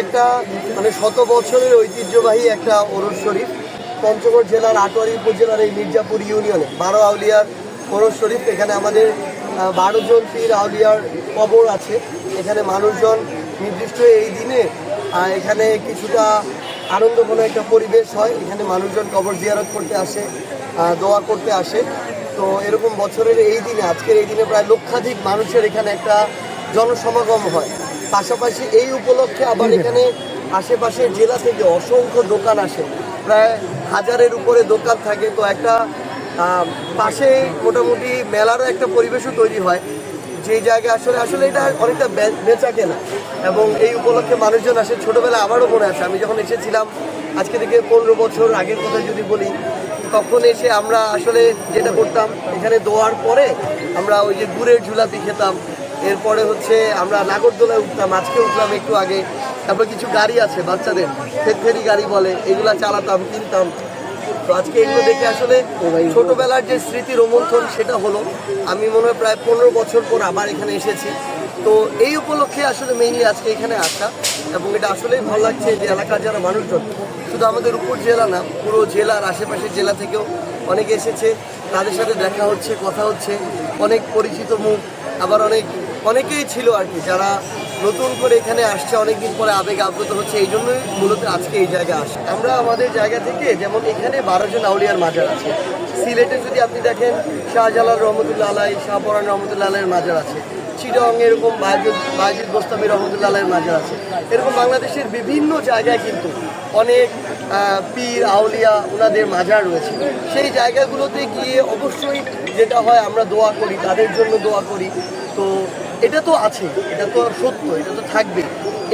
একটা মানে শত বছরের ঐতিহ্যবাহী একটা ওরস শরীফ, পঞ্চগড় জেলার আটোয়ারি উপজেলার এই মির্জাপুর ইউনিয়নে 12 আউলিয়ার ওরস শরীফ। এখানে আমাদের 12 জন পীর আউলিয়ার কবর আছে। এখানে মানুষজন নির্দিষ্ট এই দিনে এখানে কিছুটা আনন্দঘন একটা পরিবেশ হয়। এখানে মানুষজন কবর জিয়ারত করতে আসে, দোয়া করতে আসে। তো এরকম বছরের এই দিনে, আজকের এই দিনে প্রায় লক্ষাধিক মানুষের এখানে একটা জনসমাগম হয়। পাশাপাশি এই উপলক্ষে আবার এখানে আশেপাশের জেলা থেকে অসংখ্য দোকান আসে, প্রায় 1000-এর উপরে দোকান থাকে। তো একটা পাশে মোটামুটি মেলারও একটা পরিবেশও তৈরি হয়, যেই জায়গায় আসলে এটা অনেকটা বেচা কেনা, এবং এই উপলক্ষে মানুষজন আসে। ছোটোবেলায় আমারও মনে আছে, আমি যখন এসেছিলাম আজকে থেকে 15 বছর আগের কথা যদি বলি, তখন এসে আমরা আসলে যেটা করতাম, এখানে দোয়ার পরে আমরা ওই যে গুড়ের ঝুলাপি খেতাম, এরপরে হচ্ছে আমরা নাগরদোলায় উঠতাম, আজকে উঠলাম একটু আগে। তারপর কিছু গাড়ি আছে বাচ্চাদের, ফেরি গাড়ি বলে, এগুলা চালাতাম, কিনতাম। তো আজকে এগুলো দেখে আসলে ছোটোবেলার যে স্মৃতি রোমন্থন সেটা হলো। আমি মনে হয় প্রায় 15 বছর পর আবার এখানে এসেছি। তো এই উপলক্ষে আসলে মেইনলি আজকে এখানে আসা, এবং এটা আসলেই ভালো লাগছে যে এলাকার যারা মানুষজন, শুধু আমাদের উপর জেলা না, পুরো জেলার আশেপাশের জেলা থেকেও অনেকে এসেছে। তাদের সাথে দেখা হচ্ছে, কথা হচ্ছে, অনেক পরিচিত মুখ, আবার অনেকেই ছিল আর কি যারা নতুন করে এখানে আসছে, অনেকদিন পরে আবেগ আপ্লুত হচ্ছে। এই জন্যই মূলত আজকে এই জায়গায় আসে। আমরা আমাদের জায়গা থেকে যেমন এখানে 12 জন আউলিয়ার মাজার আছে। সিলেটে যদি আপনি দেখেন শাহজালাল রহমতুল্লাহ আলাই, শাহপরান রহমতুল্লাহ আলাইয়ের মাজার আছে। চিটং এরকম বাজিদ গোস্তামি রহমতুল্লাহ আলাইয়ের মাজার আছে। এরকম বাংলাদেশের বিভিন্ন জায়গায় কিন্তু অনেক পীর আউলিয়া ওনাদের মাজার রয়েছে। সেই জায়গাগুলোতে গিয়ে অবশ্যই যেটা হয়, আমরা দোয়া করি, তাদের জন্য দোয়া করি। তো এটা তো আছে, এটা তো সত্য, এটা তো থাকবে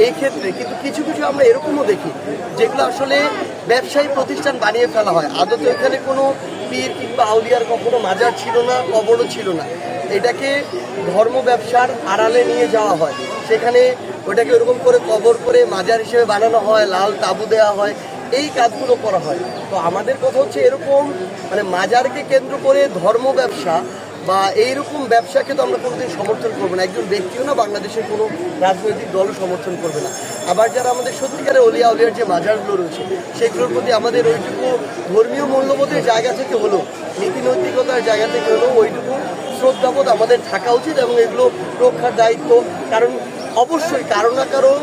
এই ক্ষেত্রে। কিন্তু কিছু কিছু আমরা এরকমও দেখি যেগুলো আসলে ব্যবসায়ী প্রতিষ্ঠান বানিয়ে ফেলা হয়। আদতে এখানে কোনো পীর কিংবা আউলিয়ার কখনো মাজার ছিল না, কবরও ছিল না। এটাকে ধর্ম ব্যবসার আড়ালে নিয়ে যাওয়া হয়, সেখানে ওটাকে ওরকম করে কবর করে মাজার হিসেবে বানানো হয়, লাল তাবু দেওয়া হয়, এই কাজগুলো করা হয়। তো আমাদের কথা হচ্ছে এরকম মানে মাজারকে কেন্দ্র করে ধর্ম ব্যবসা বা এইরকম ব্যবসাকে তো আমরা কোনোদিন সমর্থন করবো না। একজন ব্যক্তিও না, বাংলাদেশের কোনো রাজনৈতিক দলও সমর্থন করবে না। আবার যারা আমাদের সত্যিকারের অলিয়া উলিয়ার যে মাজারগুলো রয়েছে, সেগুলোর প্রতি আমাদের ওইটুকু ধর্মীয় মূল্যবোধের জায়গা থেকে হলো, নীতি নৈতিকতার জায়গা থেকে হলো, ওইটুকু শ্রদ্ধাবোধ আমাদের থাকা উচিত, এবং এগুলো রক্ষার দায়িত্ব। কারণ অবশ্যই কারো না কারো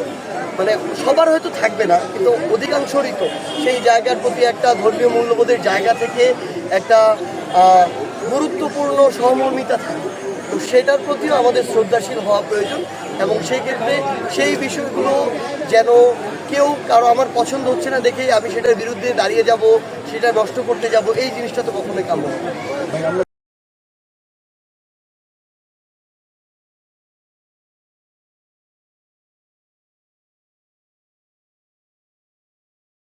মানে সবার হয়তো থাকবে না, কিন্তু অধিকাংশরই তো সেই জায়গার প্রতি একটা ধর্মীয় মূল্যবোধের জায়গা থেকে একটা গুরুত্বপূর্ণ সহমর্মিতা থাকে। তো সেটার প্রতিও আমাদের শ্রদ্ধাশীল হওয়া প্রয়োজন, এবং সেই ক্ষেত্রে সেই বিষয়গুলো যেন কেউ কারো আমার পছন্দ হচ্ছে না দেখেই আমি সেটার বিরুদ্ধে দাঁড়িয়ে যাব, সেটা নষ্ট করতে যাব, এই জিনিসটা তো কখনোই কাম্য হবে।